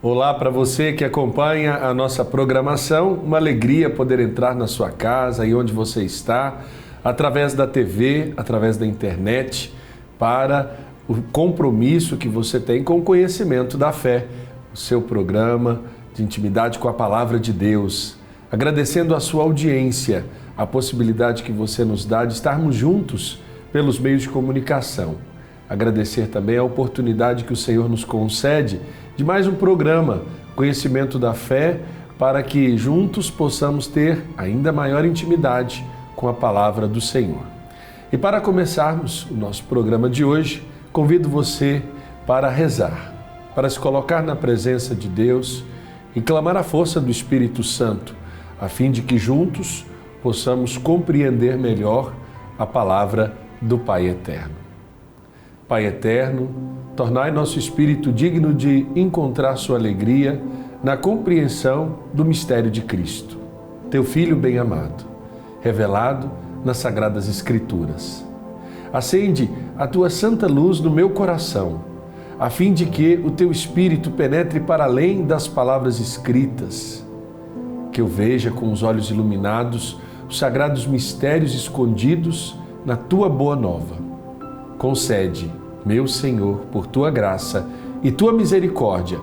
Olá para você que acompanha a nossa programação, uma alegria poder entrar na sua casa e onde você está, através da TV, através da internet, para o compromisso que você tem com o conhecimento da fé, o seu programa de intimidade com a Palavra de Deus. Agradecendo a sua audiência, a possibilidade que você nos dá de estarmos juntos pelos meios de comunicação. Agradecer também a oportunidade que o Senhor nos concede de mais um programa, Conhecimento da Fé, para que juntos possamos ter ainda maior intimidade com a Palavra do Senhor. E para começarmos o nosso programa de hoje, convido você para rezar, para se colocar na presença de Deus e clamar a força do Espírito Santo, a fim de que juntos possamos compreender melhor a palavra do Pai Eterno. Pai Eterno, tornai nosso espírito digno de encontrar sua alegria na compreensão do mistério de Cristo, teu Filho bem-amado, revelado nas Sagradas Escrituras. Acende a tua santa luz no meu coração, a fim de que o teu Espírito penetre para além das palavras escritas, que eu veja com os olhos iluminados os sagrados mistérios escondidos na tua boa nova. Concede, meu Senhor, por tua graça e tua misericórdia,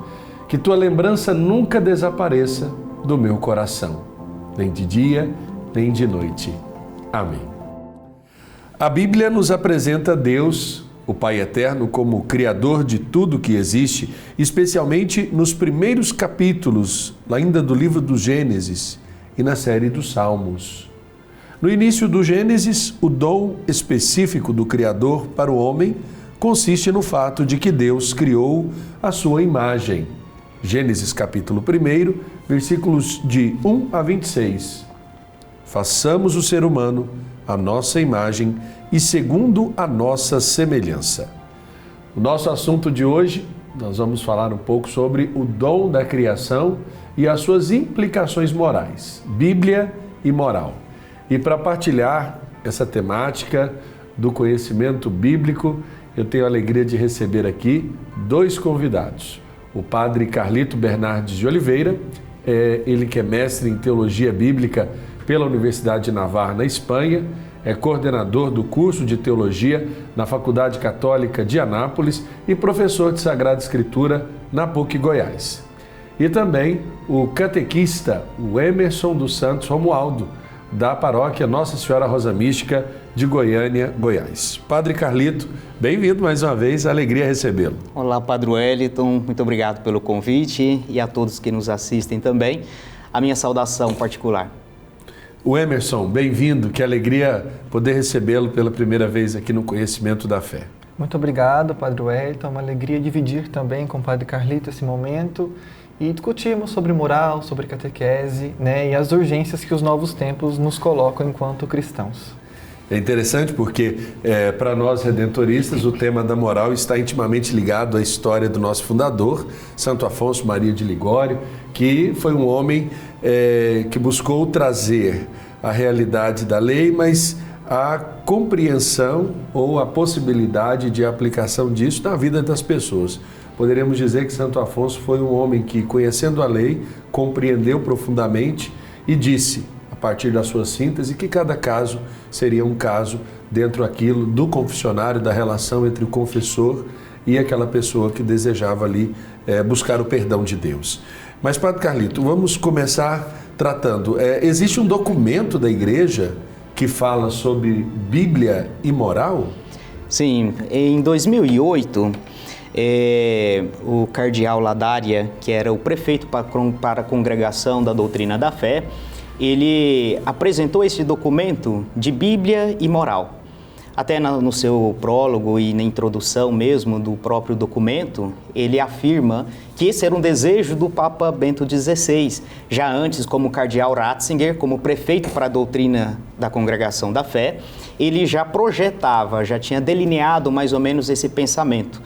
que tua lembrança nunca desapareça do meu coração, nem de dia, nem de noite. Amém. A Bíblia nos apresenta Deus, o Pai Eterno, como Criador de tudo que existe, especialmente nos primeiros capítulos, ainda do livro do Gênesis e na série dos Salmos. No início do Gênesis, o dom específico do Criador para o homem consiste no fato de que Deus criou a sua imagem. Gênesis capítulo 1, versículos de 1 a 26. Façamos o ser humano a nossa imagem e segundo a nossa semelhança. O nosso assunto de hoje, nós vamos falar um pouco sobre o dom da criação e as suas implicações morais, Bíblia e moral. E para partilhar essa temática do conhecimento bíblico, eu tenho a alegria de receber aqui dois convidados. O padre Carlito Bernardes de Oliveira, ele que é mestre em Teologia Bíblica pela Universidade de Navarra, na Espanha, é coordenador do curso de Teologia na Faculdade Católica de Anápolis e professor de Sagrada Escritura na PUC Goiás. E também o catequista, o Emerson dos Santos Romualdo, da paróquia Nossa Senhora Rosa Mística de Goiânia, Goiás. Padre Carlito, bem-vindo mais uma vez, alegria recebê-lo. Olá, Padre Wellington, muito obrigado pelo convite e a todos que nos assistem também, a minha saudação particular. O Emerson, bem-vindo, que alegria poder recebê-lo pela primeira vez aqui no Conhecimento da Fé. Muito obrigado, Padre Wellington, é uma alegria dividir também com o Padre Carlito esse momento e discutirmos sobre moral, sobre catequese, e as urgências que os novos tempos nos colocam enquanto cristãos. É interessante porque, para nós redentoristas, o tema da moral está intimamente ligado à história do nosso fundador, Santo Afonso Maria de Ligório, que foi um homem que buscou trazer a realidade da lei, mas a compreensão ou a possibilidade de aplicação disso na vida das pessoas. Poderíamos dizer que Santo Afonso foi um homem que, conhecendo a lei, compreendeu profundamente e disse, a partir da sua síntese, que cada caso seria um caso dentro daquilo do confessionário, da relação entre o confessor e aquela pessoa que desejava ali buscar o perdão de Deus. Mas, Padre Carlito, vamos começar tratando. Existe um documento da Igreja que fala sobre Bíblia e moral? Sim, em 2008... o cardeal Ladaria, que era o prefeito para a Congregação da Doutrina da Fé, ele apresentou esse documento de Bíblia e moral. Até no seu prólogo e na introdução mesmo do próprio documento, ele afirma que esse era um desejo do Papa Bento XVI, já antes como cardeal Ratzinger, como prefeito para a doutrina da Congregação da Fé, ele já projetava, já tinha delineado mais ou menos esse pensamento.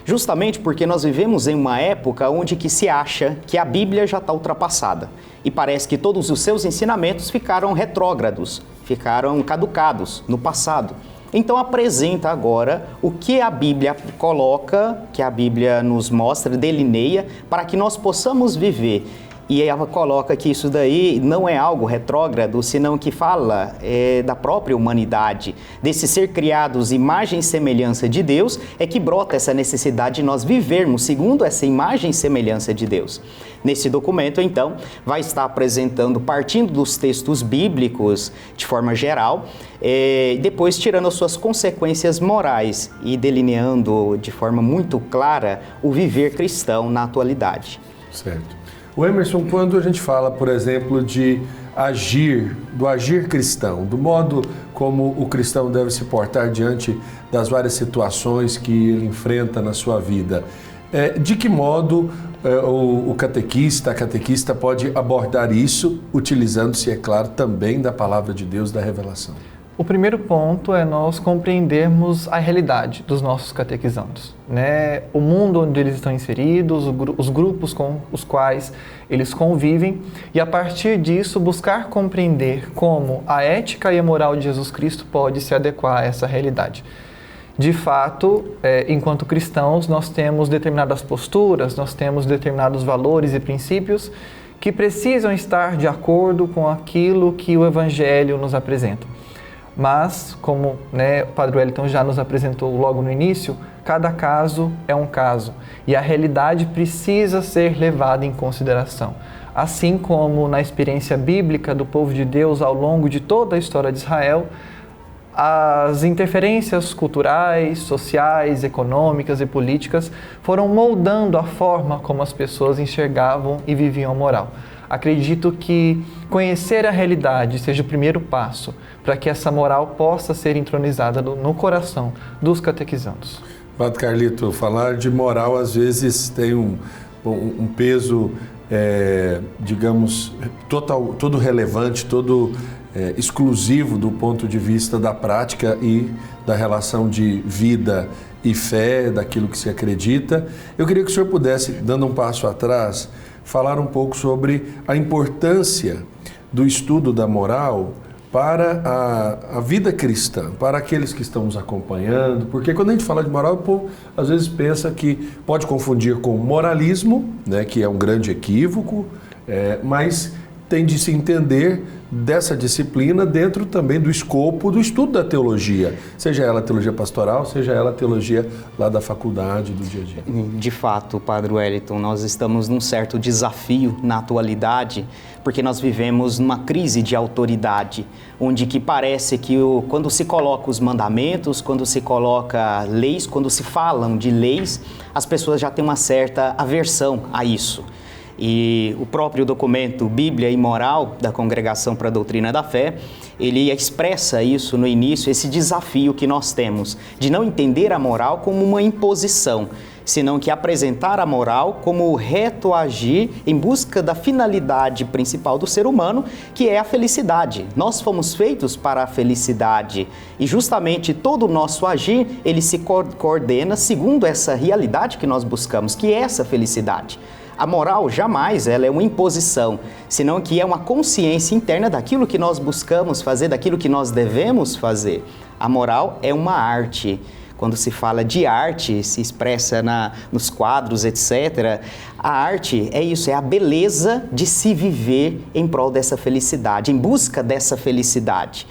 Justamente porque nós vivemos em uma época onde que se acha que a Bíblia já está ultrapassada e parece que todos os seus ensinamentos ficaram retrógrados, ficaram caducados no passado. Então apresenta agora o que a Bíblia coloca, que a Bíblia nos mostra, delineia, para que nós possamos viver. E ela coloca que isso daí não é algo retrógrado, senão que fala da própria humanidade, desse ser criados imagem e semelhança de Deus, é que brota essa necessidade de nós vivermos segundo essa imagem e semelhança de Deus. Nesse documento, então, vai estar apresentando, partindo dos textos bíblicos de forma geral, depois tirando as suas consequências morais e delineando de forma muito clara o viver cristão na atualidade. Certo. O Emerson, quando a gente fala, por exemplo, de agir, do agir cristão, do modo como o cristão deve se portar diante das várias situações que ele enfrenta na sua vida, de que modo a catequista pode abordar isso, utilizando-se, é claro, também da palavra de Deus, da revelação? O primeiro ponto é nós compreendermos a realidade dos nossos catequizandos, né? O mundo onde eles estão inseridos, os grupos com os quais eles convivem, e a partir disso buscar compreender como a ética e a moral de Jesus Cristo pode se adequar a essa realidade. De fato, enquanto cristãos, nós temos determinadas posturas, nós temos determinados valores e princípios que precisam estar de acordo com aquilo que o Evangelho nos apresenta. Mas, como o Padre Wellington já nos apresentou logo no início, cada caso é um caso e a realidade precisa ser levada em consideração. Assim como na experiência bíblica do povo de Deus ao longo de toda a história de Israel, as interferências culturais, sociais, econômicas e políticas foram moldando a forma como as pessoas enxergavam e viviam a moral. Acredito que conhecer a realidade seja o primeiro passo para que essa moral possa ser entronizada no coração dos catequizandos. Padre Carlito, falar de moral às vezes tem um peso, digamos, todo relevante, todo exclusivo do ponto de vista da prática e da relação de vida e fé, daquilo que se acredita. Eu queria que o senhor pudesse, dando um passo atrás, falar um pouco sobre a importância do estudo da moral para a vida cristã, para aqueles que estão nos acompanhando, porque quando a gente fala de moral, o povo às vezes pensa que pode confundir com moralismo, que é um grande equívoco, mas tem de se entender dessa disciplina dentro também do escopo do estudo da teologia, seja ela teologia pastoral, seja ela teologia lá da faculdade, do dia a dia. De fato, Padre Wellington, nós estamos num certo desafio na atualidade, porque nós vivemos numa crise de autoridade, onde que parece que quando se coloca os mandamentos, quando se coloca leis, quando se falam de leis, as pessoas já têm uma certa aversão a isso. E o próprio documento Bíblia e Moral da Congregação para a Doutrina da Fé, ele expressa isso no início, esse desafio que nós temos de não entender a moral como uma imposição, senão que apresentar a moral como o reto agir em busca da finalidade principal do ser humano, que é a felicidade. Nós fomos feitos para a felicidade e justamente todo o nosso agir, ele se coordena segundo essa realidade que nós buscamos, que é essa felicidade. A moral jamais ela é uma imposição, senão que é uma consciência interna daquilo que nós buscamos fazer, daquilo que nós devemos fazer. A moral é uma arte. Quando se fala de arte, se expressa nos quadros, etc. A arte é isso, é a beleza de se viver em prol dessa felicidade, em busca dessa felicidade.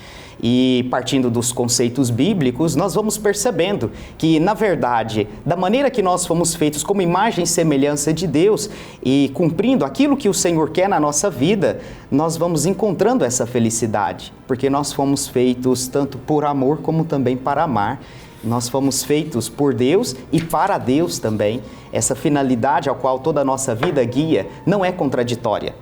E partindo dos conceitos bíblicos, nós vamos percebendo que, na verdade, da maneira que nós fomos feitos como imagem e semelhança de Deus e cumprindo aquilo que o Senhor quer na nossa vida, nós vamos encontrando essa felicidade, porque nós fomos feitos tanto por amor como também para amar. Nós fomos feitos por Deus e para Deus também. Essa finalidade ao qual toda a nossa vida guia não é contraditória.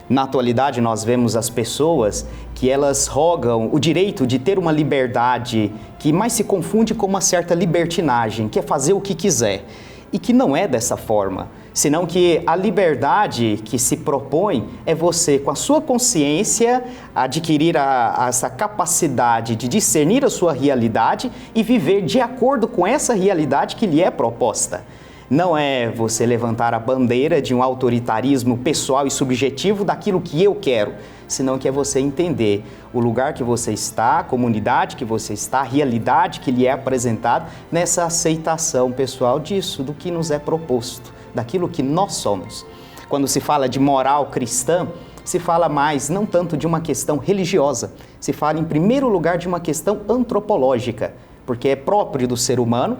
Na atualidade, nós vemos as pessoas que elas rogam o direito de ter uma liberdade que mais se confunde com uma certa libertinagem, que é fazer o que quiser, e que não é dessa forma, senão que a liberdade que se propõe é você, com a sua consciência, adquirir essa capacidade de discernir a sua realidade e viver de acordo com essa realidade que lhe é proposta. Não é você levantar a bandeira de um autoritarismo pessoal e subjetivo daquilo que eu quero, senão que é você entender o lugar que você está, a comunidade que você está, a realidade que lhe é apresentada, nessa aceitação pessoal disso, do que nos é proposto, daquilo que nós somos. Quando se fala de moral cristã, se fala mais, não tanto de uma questão religiosa, se fala em primeiro lugar de uma questão antropológica, porque é próprio do ser humano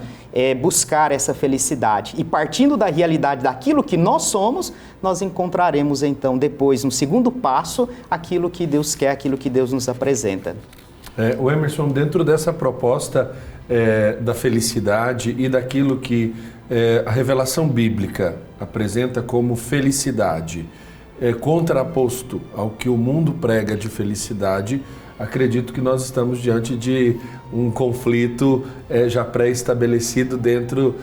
buscar essa felicidade. E partindo da realidade daquilo que nós somos, nós encontraremos então depois, no segundo passo, aquilo que Deus quer, aquilo que Deus nos apresenta. O Emerson, dentro dessa proposta da felicidade e daquilo que a revelação bíblica apresenta como felicidade, contraposto ao que o mundo prega de felicidade, acredito que nós estamos diante de um conflito já pré-estabelecido dentro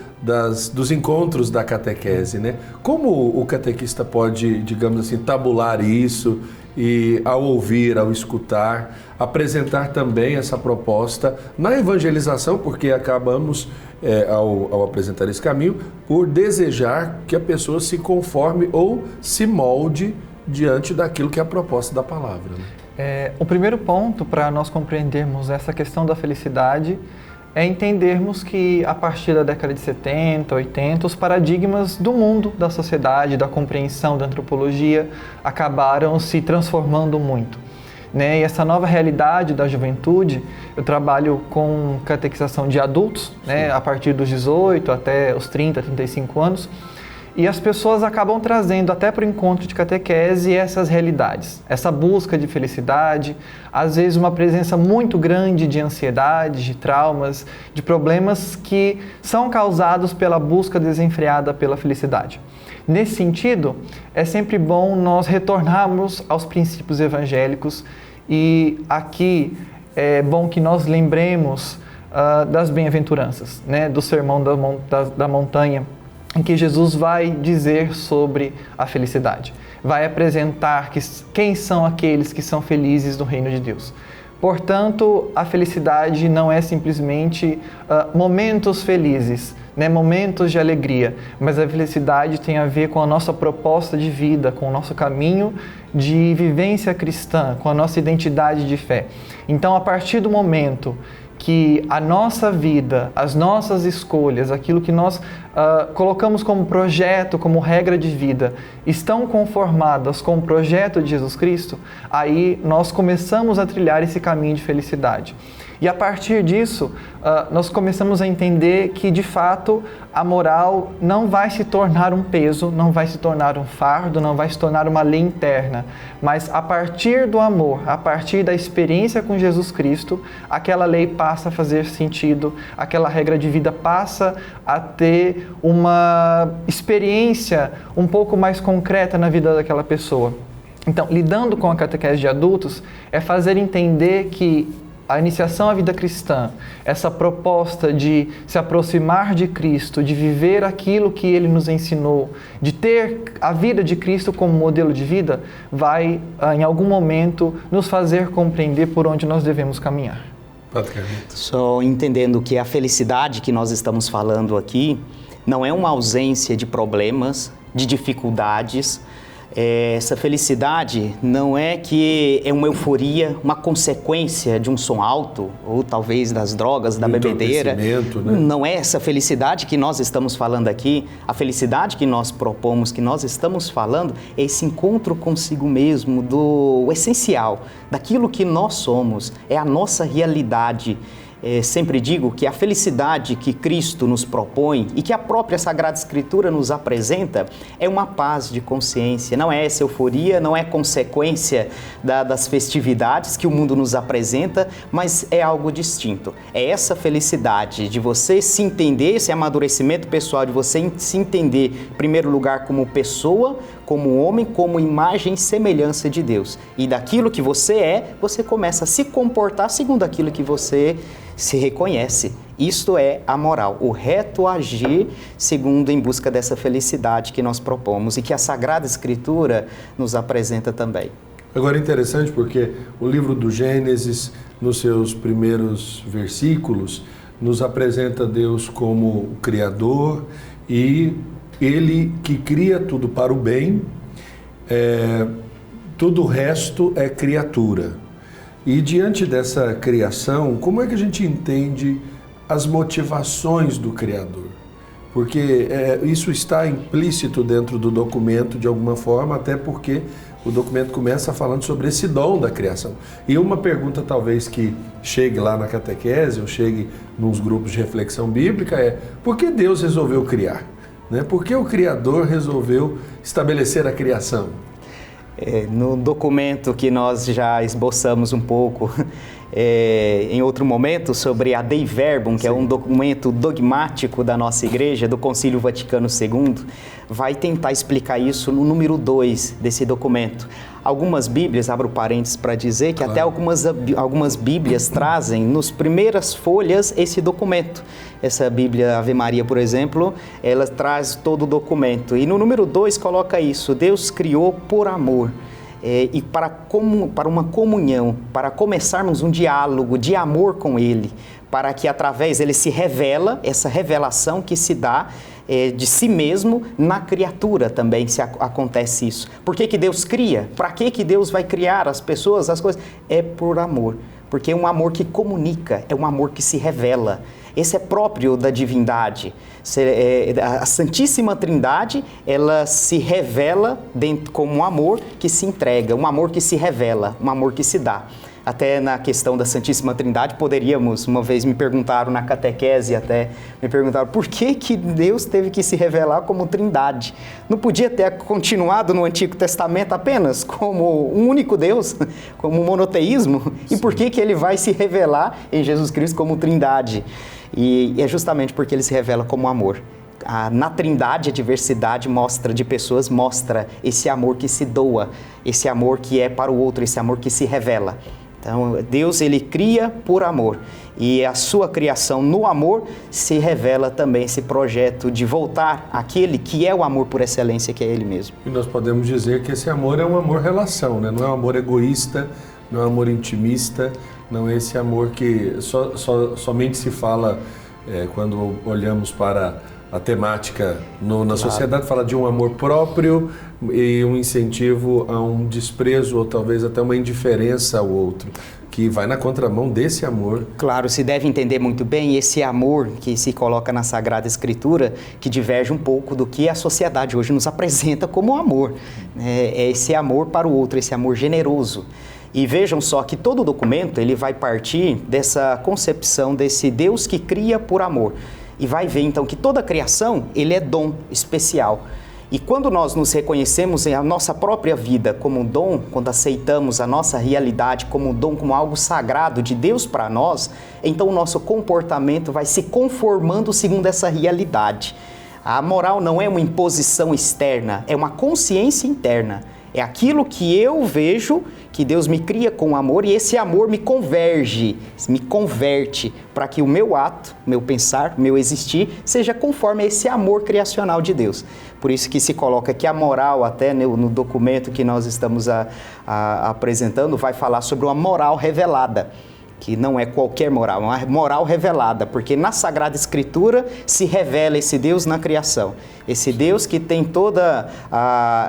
dos encontros da catequese, né? Como o catequista pode, digamos assim, tabular isso e, ao ouvir, ao escutar, apresentar também essa proposta na evangelização, porque acabamos, ao apresentar esse caminho, por desejar que a pessoa se conforme ou se molde diante daquilo que é a proposta da palavra, né? O primeiro ponto para nós compreendermos essa questão da felicidade é entendermos que a partir da década de 70, 80, os paradigmas do mundo, da sociedade, da compreensão da antropologia acabaram se transformando muito, né? E essa nova realidade da juventude, eu trabalho com catequização de adultos, né, a partir dos 18 até os 30, 35 anos, e as pessoas acabam trazendo até para o encontro de catequese essas realidades, essa busca de felicidade, às vezes uma presença muito grande de ansiedade, de traumas, de problemas que são causados pela busca desenfreada pela felicidade. Nesse sentido, é sempre bom nós retornarmos aos princípios evangélicos e aqui é bom que nós lembremos das bem-aventuranças, né, do Sermão da Montanha, em que Jesus vai dizer sobre a felicidade, vai apresentar quem são aqueles que são felizes no reino de Deus. Portanto, a felicidade não é simplesmente momentos felizes, né, momentos de alegria, mas a felicidade tem a ver com a nossa proposta de vida, com o nosso caminho de vivência cristã, com a nossa identidade de fé. Então, a partir do momento que a nossa vida, as nossas escolhas, aquilo que nós colocamos como projeto, como regra de vida, estão conformadas com o projeto de Jesus Cristo, aí nós começamos a trilhar esse caminho de felicidade. E a partir disso, nós começamos a entender que, de fato, a moral não vai se tornar um peso, não vai se tornar um fardo, não vai se tornar uma lei interna, mas a partir do amor, a partir da experiência com Jesus Cristo, aquela lei passa a fazer sentido, aquela regra de vida passa a ter uma experiência um pouco mais concreta na vida daquela pessoa. Então, lidando com a catequese de adultos, é fazer entender que a iniciação à vida cristã, essa proposta de se aproximar de Cristo, de viver aquilo que Ele nos ensinou, de ter a vida de Cristo como modelo de vida, vai, em algum momento, nos fazer compreender por onde nós devemos caminhar. Só entendendo que a felicidade que nós estamos falando aqui não é uma ausência de problemas, de dificuldades. Essa felicidade não é que é uma euforia, uma consequência de um som alto, ou talvez das drogas, da bebedeira. Né? Não é essa felicidade que nós estamos falando aqui. A felicidade que nós propomos, que nós estamos falando, é esse encontro consigo mesmo, do essencial, daquilo que nós somos, é a nossa realidade. Sempre digo que a felicidade que Cristo nos propõe e que a própria Sagrada Escritura nos apresenta é uma paz de consciência, não é essa euforia, não é consequência das festividades que o mundo nos apresenta, mas é algo distinto. É essa felicidade de você se entender, esse amadurecimento pessoal, de você se entender, em primeiro lugar, como pessoa, como homem, como imagem e semelhança de Deus. E daquilo que você é, você começa a se comportar segundo aquilo que você se reconhece. Isto é a moral, o reto agir segundo em busca dessa felicidade que nós propomos e que a Sagrada Escritura nos apresenta também. Agora é interessante porque o livro do Gênesis, nos seus primeiros versículos, nos apresenta Deus como o Criador e Ele que cria tudo para o bem, tudo o resto é criatura. E diante dessa criação, como é que a gente entende as motivações do Criador? Porque isso está implícito dentro do documento de alguma forma, até porque o documento começa falando sobre esse dom da criação. E uma pergunta talvez que chegue lá na catequese ou chegue nos grupos de reflexão bíblica é: por que Deus resolveu criar? Né? Por que o Criador resolveu estabelecer a criação? No documento que nós já esboçamos um pouco em outro momento sobre a Dei Verbum, que é um documento dogmático da nossa igreja, do Concílio Vaticano II, vai tentar explicar isso no número 2 desse documento. Algumas Bíblias, abro parênteses para dizer que até algumas Bíblias trazem nos primeiras folhas esse documento. Essa Bíblia Ave Maria, por exemplo, ela traz todo o documento. E no número 2 coloca isso: Deus criou por amor. E para uma comunhão, para começarmos um diálogo de amor com Ele, para que através Ele se revela, essa revelação que se dá de si mesmo na criatura também se acontece isso. Por que Deus cria? Para que Deus vai criar as pessoas, as coisas? É por amor, porque é um amor que comunica, é um amor que se revela. Esse é próprio da divindade. A Santíssima Trindade, ela se revela como um amor que se entrega, um amor que se revela, um amor que se dá. Até na questão da Santíssima Trindade, uma vez me perguntaram na catequese, por que Deus teve que se revelar como Trindade? Não podia ter continuado no Antigo Testamento apenas como um único Deus, como um monoteísmo? E por que Ele vai se revelar em Jesus Cristo como Trindade? E é justamente porque Ele se revela como amor. Na Trindade, a diversidade de pessoas mostra esse amor que se doa, esse amor que é para o outro, esse amor que se revela. Então, Deus, Ele cria por amor, e a sua criação no amor se revela também esse projeto de voltar àquele que é o amor por excelência, que é Ele mesmo. E nós podemos dizer que esse amor é um amor-relação, né? Não é um amor egoísta, não é um amor intimista, não é esse amor que somente se fala quando olhamos para a temática na sociedade, fala de um amor próprio e um incentivo a um desprezo ou talvez até uma indiferença ao outro, que vai na contramão desse amor. Claro, se deve entender muito bem esse amor que se coloca na Sagrada Escritura, que diverge um pouco do que a sociedade hoje nos apresenta como amor. É esse amor para o outro, esse amor generoso. E vejam só que todo documento ele vai partir dessa concepção desse Deus que cria por amor. E vai ver então que toda a criação ele é dom especial. E quando nós nos reconhecemos em a nossa própria vida como um dom, quando aceitamos a nossa realidade como um dom, como algo sagrado de Deus para nós, então o nosso comportamento vai se conformando segundo essa realidade. A moral não é uma imposição externa, é uma consciência interna. É aquilo que eu vejo, que Deus me cria com amor, e esse amor me converte para que o meu ato, meu pensar, meu existir, seja conforme a esse amor criacional de Deus. Por isso que se coloca que a moral, até no documento que nós estamos apresentando, vai falar sobre uma moral revelada, que não é qualquer moral, é uma moral revelada, porque na Sagrada Escritura se revela esse Deus na criação. Esse Deus que tem toda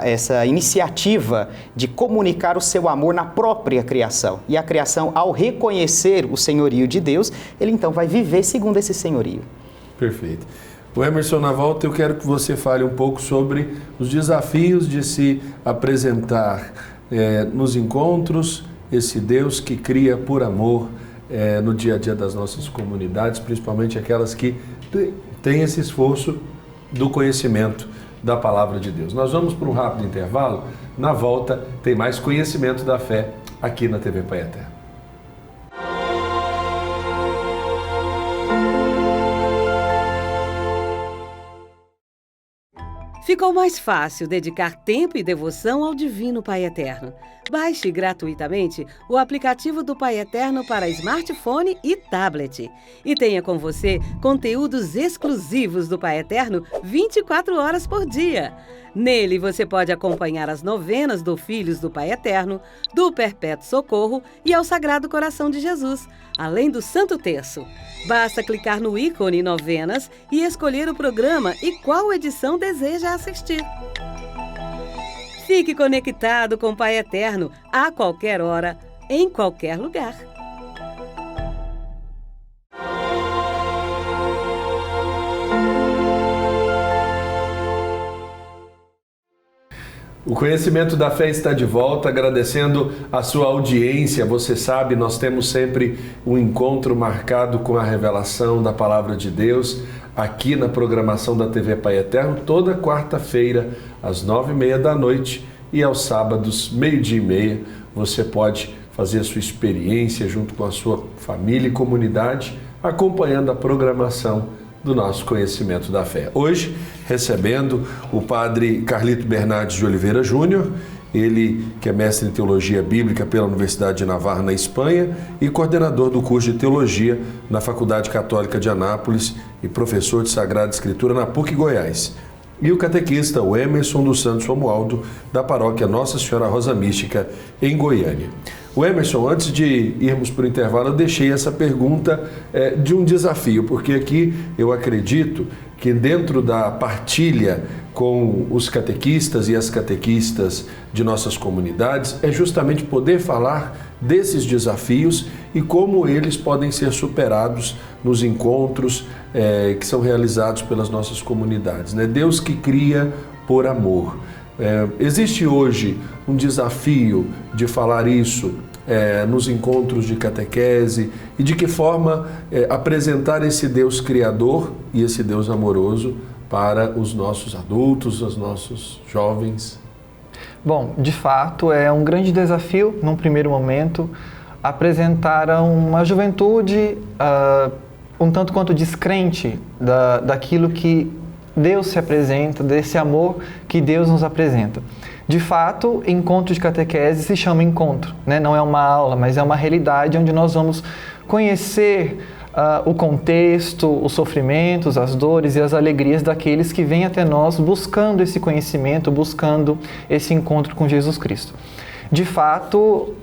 essa iniciativa de comunicar o seu amor na própria criação. E a criação, ao reconhecer o senhorio de Deus, ele então vai viver segundo esse senhorio. Perfeito. O Emerson, na volta eu quero que você fale um pouco sobre os desafios de se apresentar nos encontros, esse Deus que cria por amor no dia a dia das nossas comunidades, principalmente aquelas que têm esse esforço do conhecimento da Palavra de Deus. Nós vamos para um rápido intervalo. Na volta tem mais conhecimento da fé aqui na TV Pai Eterno. Ficou mais fácil dedicar tempo e devoção ao Divino Pai Eterno. Baixe gratuitamente o aplicativo do Pai Eterno para smartphone e tablet. E tenha com você conteúdos exclusivos do Pai Eterno 24 horas por dia. Nele você pode acompanhar as novenas do Filhos do Pai Eterno, do Perpétuo Socorro e ao Sagrado Coração de Jesus, além do Santo Terço. Basta clicar no ícone Novenas e escolher o programa e qual edição deseja assistir. Fique conectado com o Pai Eterno a qualquer hora, em qualquer lugar. O Conhecimento da Fé está de volta, agradecendo a sua audiência. Você sabe, nós temos sempre um encontro marcado com a revelação da Palavra de Deus, aqui na programação da TV Pai Eterno, toda quarta-feira, às 9h30 da noite, e aos sábados, 12h30. Você pode fazer a sua experiência junto com a sua família e comunidade, acompanhando a programação do nosso Conhecimento da Fé. Hoje, recebendo o padre Carlito Bernardes de Oliveira Júnior, ele que é mestre em Teologia Bíblica pela Universidade de Navarra, na Espanha, e coordenador do curso de Teologia na Faculdade Católica de Anápolis e professor de Sagrada Escritura na PUC Goiás. E o catequista, o Emerson dos Santos Romualdo, da paróquia Nossa Senhora Rosa Mística, em Goiânia. O Emerson, antes de irmos para o intervalo, eu deixei essa pergunta de um desafio, porque aqui eu acredito que dentro da partilha com os catequistas e as catequistas de nossas comunidades é justamente poder falar desses desafios e como eles podem ser superados nos encontros que são realizados pelas nossas comunidades, né? Deus que cria por amor. Existe hoje um desafio de falar isso nos encontros de catequese e de que forma apresentar esse Deus criador e esse Deus amoroso para os nossos adultos, os nossos jovens? Bom, de fato é um grande desafio, num primeiro momento, apresentar a uma juventude um tanto quanto descrente daquilo que Deus se apresenta, desse amor que Deus nos apresenta. De fato, encontro de catequese se chama encontro, né? Não é uma aula, mas é uma realidade onde nós vamos conhecer o contexto, os sofrimentos, as dores e as alegrias daqueles que vêm até nós buscando esse conhecimento, buscando esse encontro com Jesus Cristo. De fato,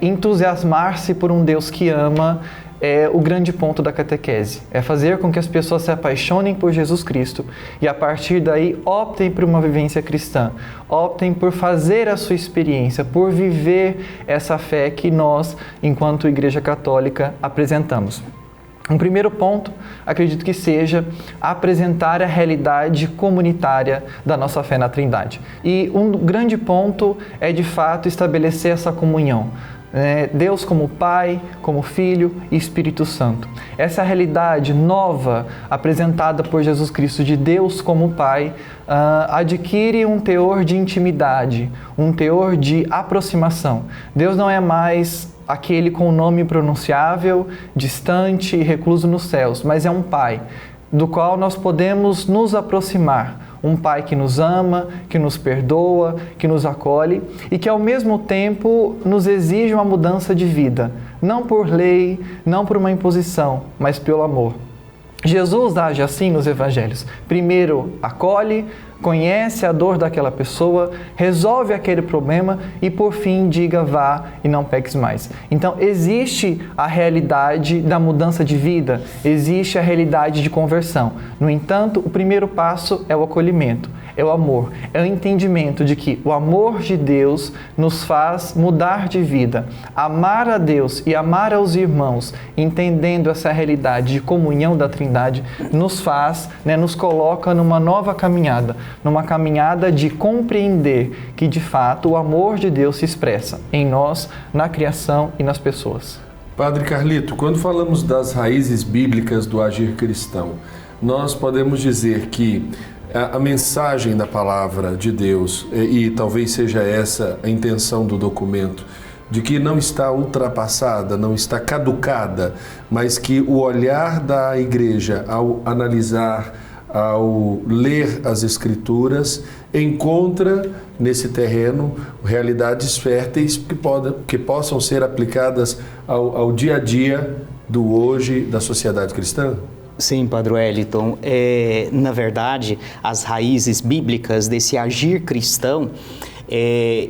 entusiasmar-se por um Deus que ama é o grande ponto da catequese. É fazer com que as pessoas se apaixonem por Jesus Cristo e, a partir daí, optem por uma vivência cristã. Optem por fazer a sua experiência, por viver essa fé que nós, enquanto Igreja Católica, apresentamos. Um primeiro ponto, acredito que seja apresentar a realidade comunitária da nossa fé na Trindade. E um grande ponto é, de fato, estabelecer essa comunhão. Deus como Pai, como Filho e Espírito Santo. Essa realidade nova apresentada por Jesus Cristo de Deus como Pai adquire um teor de intimidade, um teor de aproximação. Deus não é mais aquele com o nome impronunciável, distante e recluso nos céus, mas é um Pai do qual nós podemos nos aproximar. Um Pai que nos ama, que nos perdoa, que nos acolhe e que ao mesmo tempo nos exige uma mudança de vida, não por lei, não por uma imposição, mas pelo amor. Jesus age assim nos evangelhos. Primeiro acolhe, conhece a dor daquela pessoa, resolve aquele problema e por fim diga vá e não peques mais. Então existe a realidade da mudança de vida, existe a realidade de conversão. No entanto, o primeiro passo é o acolhimento, é o amor, é o entendimento de que o amor de Deus nos faz mudar de vida. Amar a Deus e amar aos irmãos, entendendo essa realidade de comunhão da Trindade, nos faz, nos coloca numa nova caminhada, numa caminhada de compreender que, de fato, o amor de Deus se expressa em nós, na criação e nas pessoas. Padre Carlito, quando falamos das raízes bíblicas do agir cristão, nós podemos dizer que a mensagem da palavra de Deus, e talvez seja essa a intenção do documento, de que não está ultrapassada, não está caducada, mas que o olhar da Igreja ao analisar ao ler as Escrituras, encontra nesse terreno realidades férteis que possam ser aplicadas ao dia a dia do hoje da sociedade cristã? Sim, Padre Wellington. Na verdade, as raízes bíblicas desse agir cristão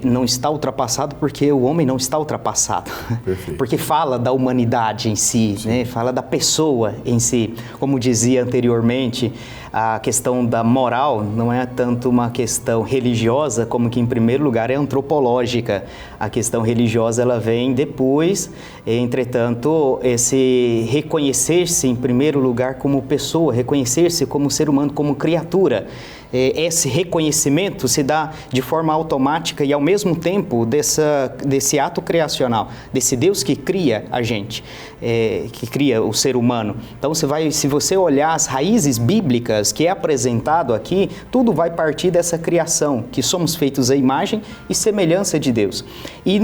não está ultrapassado porque o homem não está ultrapassado. Perfeito. Porque fala da humanidade em si, né? Fala da pessoa em si. Como dizia anteriormente, a questão da moral não é tanto uma questão religiosa, como que em primeiro lugar é antropológica. A questão religiosa ela vem depois, entretanto, esse reconhecer-se em primeiro lugar como pessoa, reconhecer-se como ser humano, como criatura. Esse reconhecimento se dá de forma automática e ao mesmo tempo desse ato criacional, desse Deus que cria a gente, que cria o ser humano. Então se você olhar as raízes bíblicas que é apresentado aqui, tudo vai partir dessa criação, que somos feitos à imagem e semelhança de Deus. E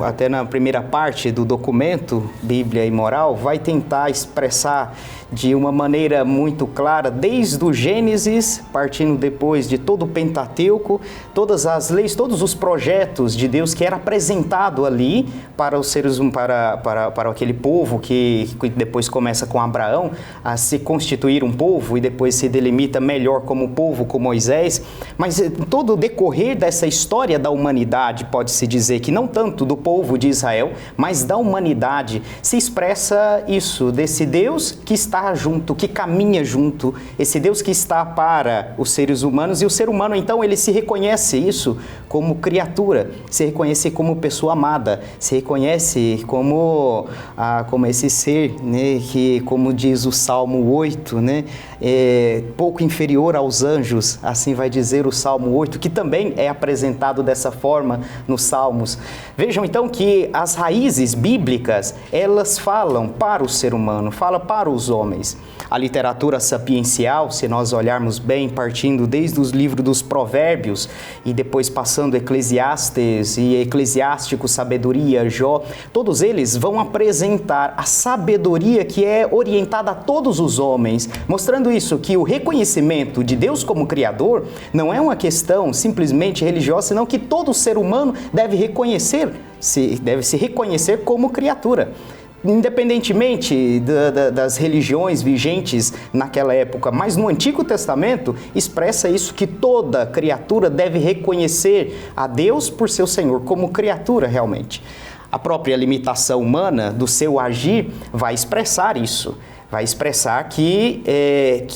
até na primeira parte do documento, Bíblia e Moral, vai tentar expressar de uma maneira muito clara, desde o Gênesis, partindo depois de todo o Pentateuco, todas as leis, todos os projetos de Deus que era apresentado ali para os seres humanos, para aquele povo que depois começa com Abraão a se constituir um povo e depois se delimita melhor como povo com Moisés. Mas todo o decorrer dessa história da humanidade, pode-se dizer que não tanto do povo de Israel, mas da humanidade, se expressa isso, desse Deus que está junto, que caminha junto, esse Deus que está para os seres humanos, e o ser humano então ele se reconhece isso como criatura, se reconhece como pessoa amada, se reconhece como esse ser, né, que, como diz o Salmo 8, né, pouco inferior aos anjos, assim vai dizer o Salmo 8, que também é apresentado dessa forma nos Salmos. Vejam então que as raízes bíblicas, elas falam para o ser humano, falam para os homens. A literatura sapiencial, se nós olharmos bem, partindo desde os livros dos Provérbios e depois passando Eclesiastes e Eclesiástico, Sabedoria, Jó, todos eles vão apresentar a sabedoria que é orientada a todos os homens, mostrando isso, que o reconhecimento de Deus como Criador não é uma questão simplesmente religiosa, senão que todo ser humano deve se reconhecer como criatura. Independentemente das religiões vigentes naquela época, mas no Antigo Testamento expressa isso, que toda criatura deve reconhecer a Deus por seu Senhor, como criatura realmente. A própria limitação humana do seu agir vai expressar isso, vai expressar que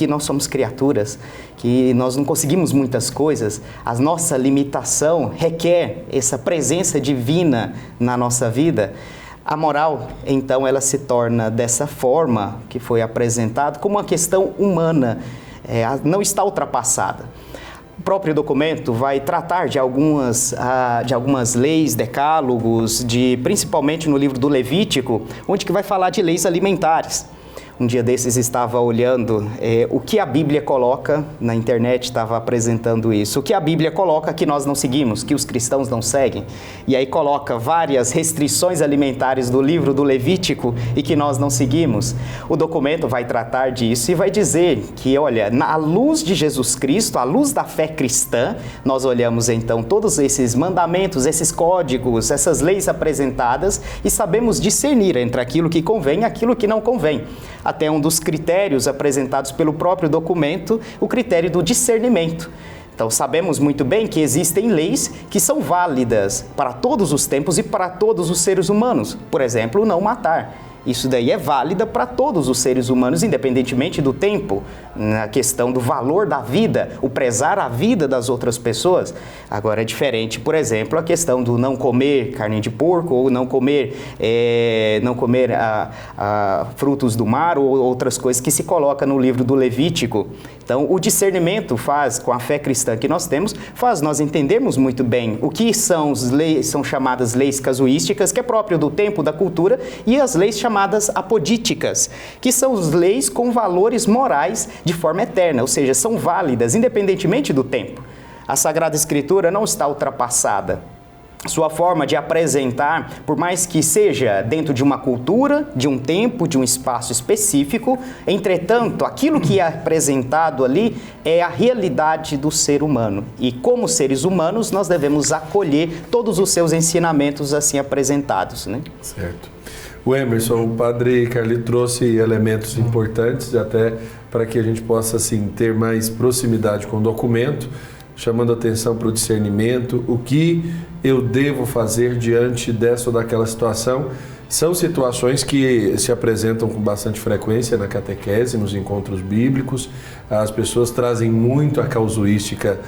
nós somos criaturas, que nós não conseguimos muitas coisas, a nossa limitação requer essa presença divina na nossa vida. A moral, então, ela se torna dessa forma que foi apresentado como uma questão humana, não está ultrapassada. O próprio documento vai tratar de algumas leis, decálogos, principalmente no livro do Levítico, onde que vai falar de leis alimentares. Um dia desses estava olhando o que a Bíblia coloca, na internet estava apresentando isso, o que a Bíblia coloca que nós não seguimos, que os cristãos não seguem. E aí coloca várias restrições alimentares do livro do Levítico e que nós não seguimos. O documento vai tratar disso e vai dizer que, olha, à luz de Jesus Cristo, à luz da fé cristã, nós olhamos então todos esses mandamentos, esses códigos, essas leis apresentadas e sabemos discernir entre aquilo que convém e aquilo que não convém. Até um dos critérios apresentados pelo próprio documento, o critério do discernimento. Então, sabemos muito bem que existem leis que são válidas para todos os tempos e para todos os seres humanos. Por exemplo, não matar. Isso daí é válida para todos os seres humanos, independentemente do tempo, na questão do valor da vida, o prezar a vida das outras pessoas. Agora é diferente, por exemplo, a questão do não comer carne de porco ou não comer frutos do mar ou outras coisas que se coloca no livro do Levítico. Então, o discernimento faz, com a fé cristã que nós temos, faz nós entendermos muito bem o que são chamadas leis casuísticas, que é próprio do tempo, da cultura, e as leis chamadas apodíticas, que são as leis com valores morais de forma eterna, ou seja, são válidas independentemente do tempo. A Sagrada Escritura não está ultrapassada. sua forma de apresentar, por mais que seja dentro de uma cultura, de um tempo, de um espaço específico, entretanto, aquilo que é apresentado ali é a realidade do ser humano. E como seres humanos, nós devemos acolher todos os seus ensinamentos assim apresentados, né? Certo. O Emerson, o Padre Carlito trouxe elementos importantes até para que a gente possa assim, ter mais proximidade com o documento, chamando atenção para o discernimento, o que eu devo fazer diante dessa ou daquela situação. São situações que se apresentam com bastante frequência na catequese, nos encontros bíblicos. As pessoas trazem muito a casuística,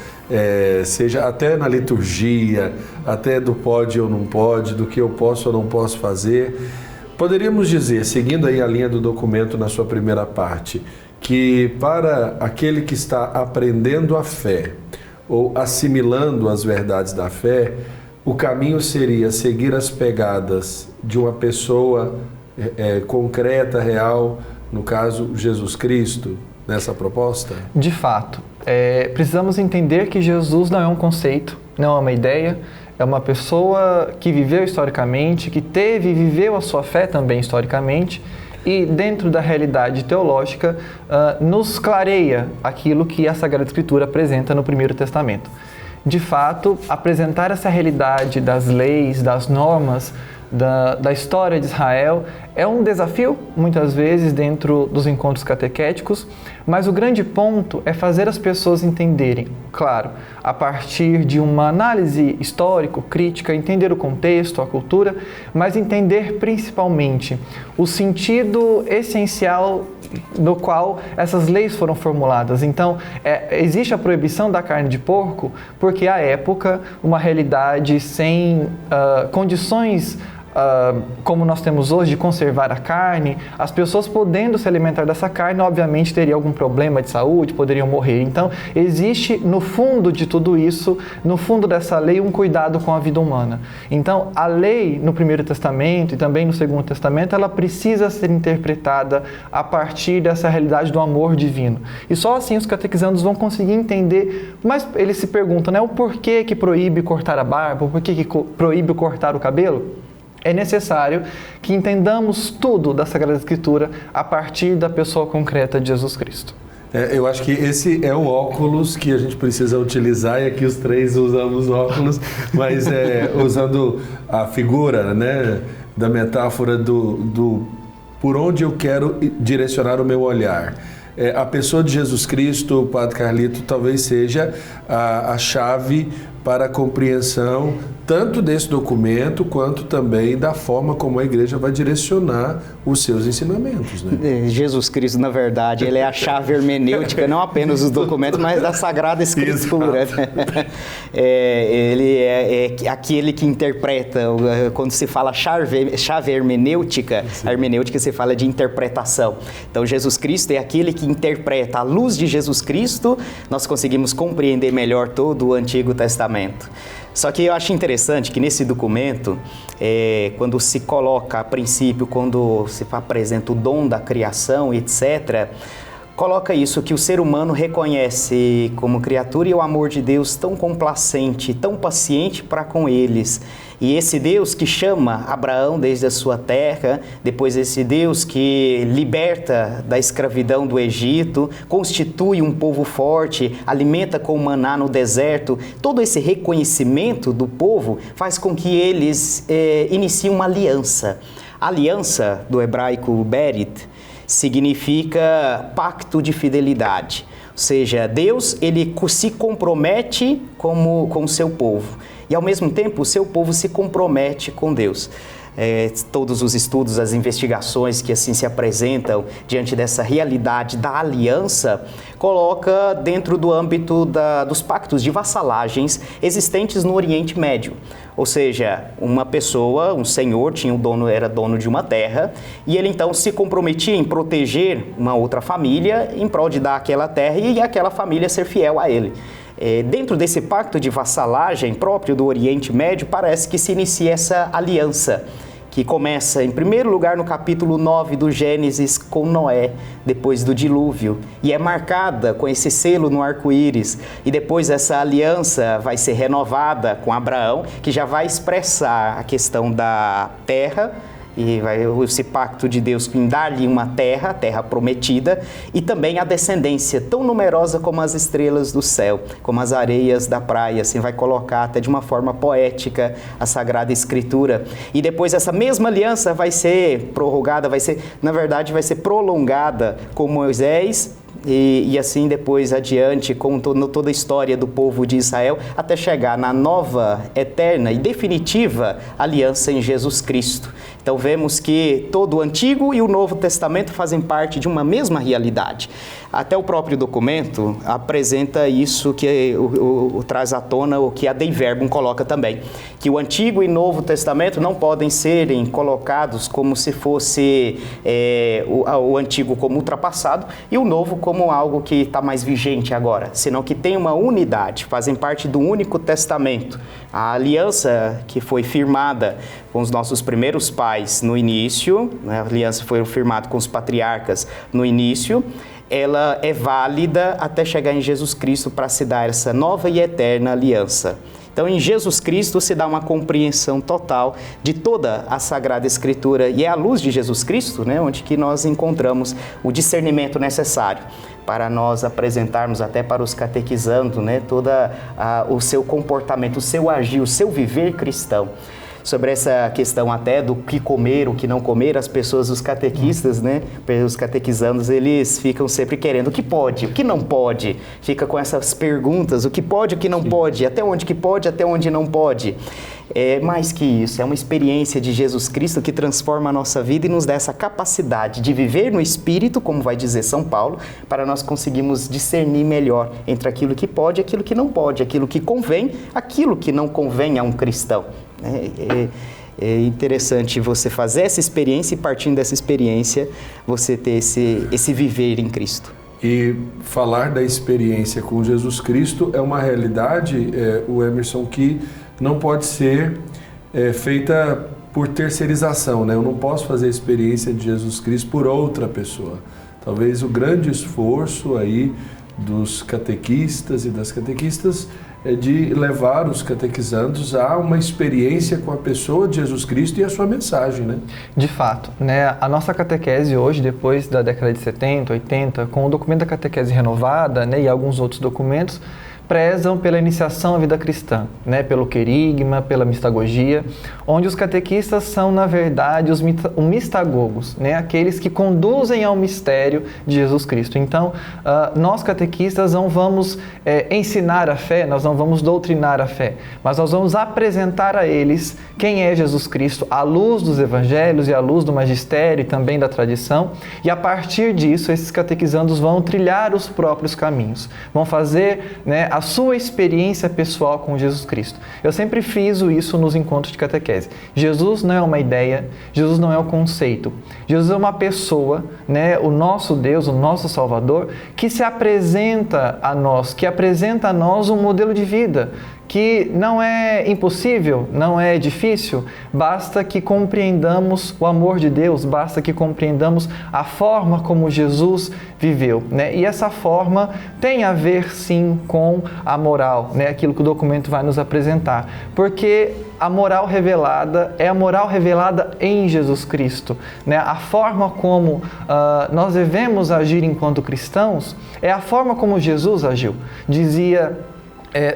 seja até na liturgia, até do pode ou não pode, do que eu posso ou não posso fazer. Poderíamos dizer, seguindo aí a linha do documento na sua primeira parte, que para aquele que está aprendendo a fé, ou assimilando as verdades da fé, o caminho seria seguir as pegadas de uma pessoa concreta, real, no caso Jesus Cristo, nessa proposta? De fato, precisamos entender que Jesus não é um conceito, não é uma ideia, é uma pessoa que viveu historicamente, que teve e viveu a sua fé também historicamente, e dentro da realidade teológica nos clareia aquilo que a Sagrada Escritura apresenta no Primeiro Testamento. De fato, apresentar essa realidade das leis, das normas, da história de Israel é um desafio, muitas vezes, dentro dos encontros catequéticos, mas o grande ponto é fazer as pessoas entenderem, claro, a partir de uma análise histórico-crítica, entender o contexto, a cultura, mas entender principalmente o sentido essencial no qual essas leis foram formuladas. Então, existe a proibição da carne de porco porque, à época, uma realidade sem condições como nós temos hoje de conservar a carne, as pessoas podendo se alimentar dessa carne, obviamente teriam algum problema de saúde, poderiam morrer. Então, existe no fundo de tudo isso, no fundo dessa lei, um cuidado com a vida humana. Então, a lei no Primeiro Testamento e também no Segundo Testamento, ela precisa ser interpretada a partir dessa realidade do amor divino. E só assim os catequizandos vão conseguir entender, mas eles se perguntam, né, o porquê que proíbe cortar a barba, o porquê que proíbe cortar o cabelo? É necessário que entendamos tudo da Sagrada Escritura a partir da pessoa concreta de Jesus Cristo. Eu acho que esse é o óculos que a gente precisa utilizar, e aqui os três usamos óculos, mas usando a figura, né, da metáfora do por onde eu quero direcionar o meu olhar. A pessoa de Jesus Cristo, o Padre Carlito, talvez seja a chave para a compreensão tanto desse documento, quanto também da forma como a igreja vai direcionar os seus ensinamentos, né? Jesus Cristo, na verdade, ele é a chave hermenêutica, não apenas dos documentos, mas da Sagrada Escritura. Ele é aquele que interpreta, quando se fala chave hermenêutica, a hermenêutica se fala de interpretação. Então, Jesus Cristo é aquele que interpreta. À luz de Jesus Cristo, nós conseguimos compreender melhor todo o Antigo Testamento. Só que eu acho interessante que nesse documento, quando se coloca a princípio, quando se apresenta o dom da criação, etc., coloca isso, que o ser humano reconhece como criatura e o amor de Deus tão complacente, tão paciente para com eles. E esse Deus que chama Abraão desde a sua terra, depois esse Deus que liberta da escravidão do Egito, constitui um povo forte, alimenta com maná no deserto, todo esse reconhecimento do povo faz com que eles iniciem uma aliança. A aliança do hebraico berit significa pacto de fidelidade, ou seja, Deus ele se compromete com o seu povo e ao mesmo tempo o seu povo se compromete com Deus. Todos os estudos, as investigações que assim se apresentam diante dessa realidade da aliança, coloca dentro do âmbito dos pactos de vassalagens existentes no Oriente Médio. Ou seja, uma pessoa, um senhor, era dono de uma terra, e ele então se comprometia em proteger uma outra família em prol de dar aquela terra e aquela família ser fiel a ele. Dentro desse pacto de vassalagem próprio do Oriente Médio, parece que se inicia essa aliança, que começa, em primeiro lugar, no capítulo 9 do Gênesis, com Noé, depois do dilúvio, e é marcada com esse selo no arco-íris, e depois essa aliança vai ser renovada com Abraão, que já vai expressar a questão da terra, e esse pacto de Deus em dar-lhe uma terra, a terra prometida, e também a descendência tão numerosa como as estrelas do céu, como as areias da praia, assim vai colocar até de uma forma poética a Sagrada Escritura. E depois essa mesma aliança vai ser prorrogada, vai ser prolongada com Moisés, e assim depois adiante com toda a história do povo de Israel, até chegar na nova, eterna e definitiva aliança em Jesus Cristo. Então vemos que todo o Antigo e o Novo Testamento fazem parte de uma mesma realidade. Até o próprio documento apresenta isso que traz à tona o que a Dei Verbum coloca também, que o Antigo e Novo Testamento não podem serem colocados como se fosse o Antigo como ultrapassado e o Novo como algo que está mais vigente agora, senão que tem uma unidade, fazem parte do único testamento. A aliança que foi firmada com os nossos primeiros pais no início, né, a aliança foi firmada com os patriarcas no início, ela é válida até chegar em Jesus Cristo para se dar essa nova e eterna aliança. Então, em Jesus Cristo se dá uma compreensão total de toda a Sagrada Escritura e é à luz de Jesus Cristo, né, onde que nós encontramos o discernimento necessário para nós apresentarmos até para os catequizando, né, todo o seu comportamento, o seu agir, o seu viver cristão. Sobre essa questão até do que comer, o que não comer, as pessoas, os catequistas, né, os catequizandos, eles ficam sempre querendo o que pode, o que não pode. Fica com essas perguntas, o que pode, o que não pode, até onde que pode, até onde não pode. É mais que isso, é uma experiência de Jesus Cristo que transforma a nossa vida e nos dá essa capacidade de viver no Espírito, como vai dizer São Paulo, para nós conseguirmos discernir melhor entre aquilo que pode e aquilo que não pode, aquilo que convém, aquilo que não convém a um cristão. É interessante você fazer essa experiência e, partindo dessa experiência, você ter esse viver em Cristo. E falar da experiência com Jesus Cristo é uma realidade, o Emerson, que não pode ser feita por terceirização, né? Eu não posso fazer a experiência de Jesus Cristo por outra pessoa. Talvez o grande esforço aí dos catequistas e das catequistas é de levar os catequizandos a uma experiência com a pessoa de Jesus Cristo e a sua mensagem, né? De fato, né? A nossa catequese hoje, depois da década de 70, 80, com o documento da catequese renovada, né, e alguns outros documentos, prezam pela iniciação à vida cristã, né, pelo querigma, pela mistagogia, onde os catequistas são, na verdade, os mistagogos, né, aqueles que conduzem ao mistério de Jesus Cristo. Então, nós catequistas não vamos ensinar a fé, nós não vamos doutrinar a fé, mas nós vamos apresentar a eles quem é Jesus Cristo, à luz dos evangelhos e à luz do magistério e também da tradição, e a partir disso, esses catequizandos vão trilhar os próprios caminhos, vão fazer, né, a sua experiência pessoal com Jesus Cristo. Eu sempre friso isso nos encontros de catequese. Jesus não é uma ideia, Jesus não é um conceito. Jesus é uma pessoa, né, o nosso Deus, o nosso Salvador, que se apresenta a nós, que apresenta a nós um modelo de vida, que não é impossível, não é difícil, basta que compreendamos o amor de Deus, basta que compreendamos a forma como Jesus viveu, né? E essa forma tem a ver, sim, com a moral, né? Aquilo que o documento vai nos apresentar, porque a moral revelada é a moral revelada em Jesus Cristo, né? A forma como nós devemos agir enquanto cristãos é a forma como Jesus agiu. Dizia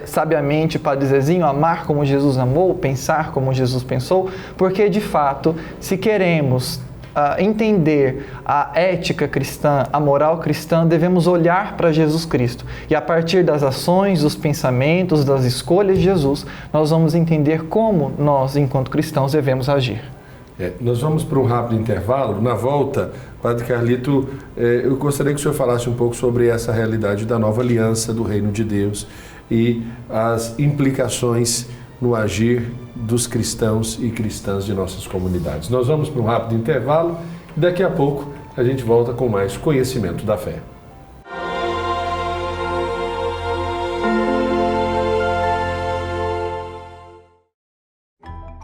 sabiamente Padre Zezinho, amar como Jesus amou, pensar como Jesus pensou, porque de fato, se queremos entender a ética cristã, a moral cristã, devemos olhar para Jesus Cristo. E a partir das ações, dos pensamentos, das escolhas de Jesus, nós vamos entender como nós, enquanto cristãos, devemos agir. Nós vamos para um rápido intervalo. Na volta, Padre Carlito, eu gostaria que o senhor falasse um pouco sobre essa realidade da nova aliança do Reino de Deus e as implicações no agir dos cristãos e cristãs de nossas comunidades. Nós vamos para um rápido intervalo e daqui a pouco a gente volta com mais conhecimento da fé.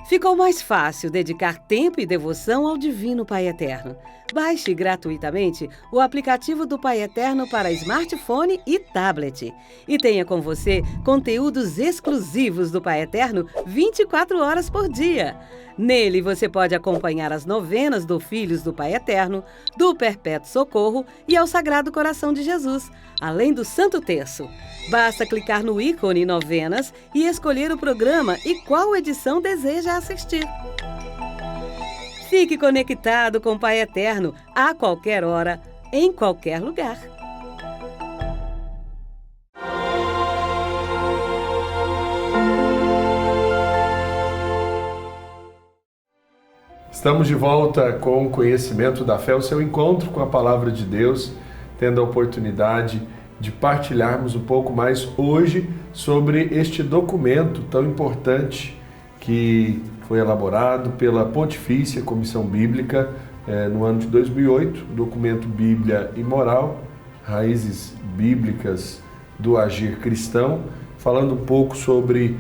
Ficou mais fácil dedicar tempo e devoção ao Divino Pai Eterno. Baixe gratuitamente o aplicativo do Pai Eterno para smartphone e tablet. E tenha com você conteúdos exclusivos do Pai Eterno 24 horas por dia. Nele você pode acompanhar as novenas do Filhos do Pai Eterno, do Perpétuo Socorro e ao Sagrado Coração de Jesus, além do Santo Terço. Basta clicar no ícone Novenas e escolher o programa e qual edição deseja assistir. Fique conectado com o Pai Eterno a qualquer hora, em qualquer lugar. Estamos de volta com o Conhecimento da Fé, o seu encontro com a Palavra de Deus, tendo a oportunidade de partilharmos um pouco mais hoje sobre este documento tão importante que foi elaborado pela Pontifícia Comissão Bíblica no ano de 2008, o documento Bíblia e Moral, Raízes Bíblicas do Agir Cristão, falando um pouco sobre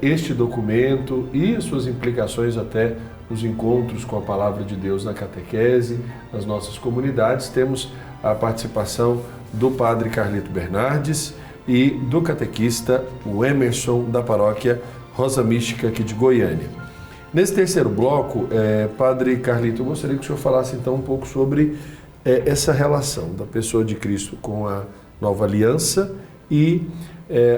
este documento e as suas implicações até nos encontros com a Palavra de Deus na catequese, nas nossas comunidades. Temos a participação do Padre Carlito Bernardes e do catequista o Emerson, da paróquia Rosa Mística aqui de Goiânia. Nesse terceiro bloco, Padre Carlito, eu gostaria que o senhor falasse então um pouco sobre essa relação da pessoa de Cristo com a nova aliança e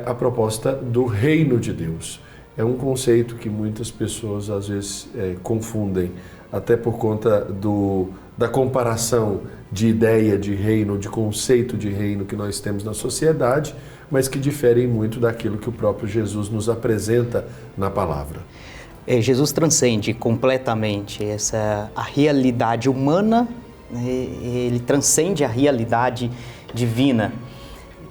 a proposta do reino de Deus. É um conceito que muitas pessoas às vezes confundem, até por conta da comparação de ideia de reino, de conceito de reino que nós temos na sociedade, mas que diferem muito daquilo que o próprio Jesus nos apresenta na palavra. Jesus transcende completamente a realidade humana, ele transcende a realidade divina.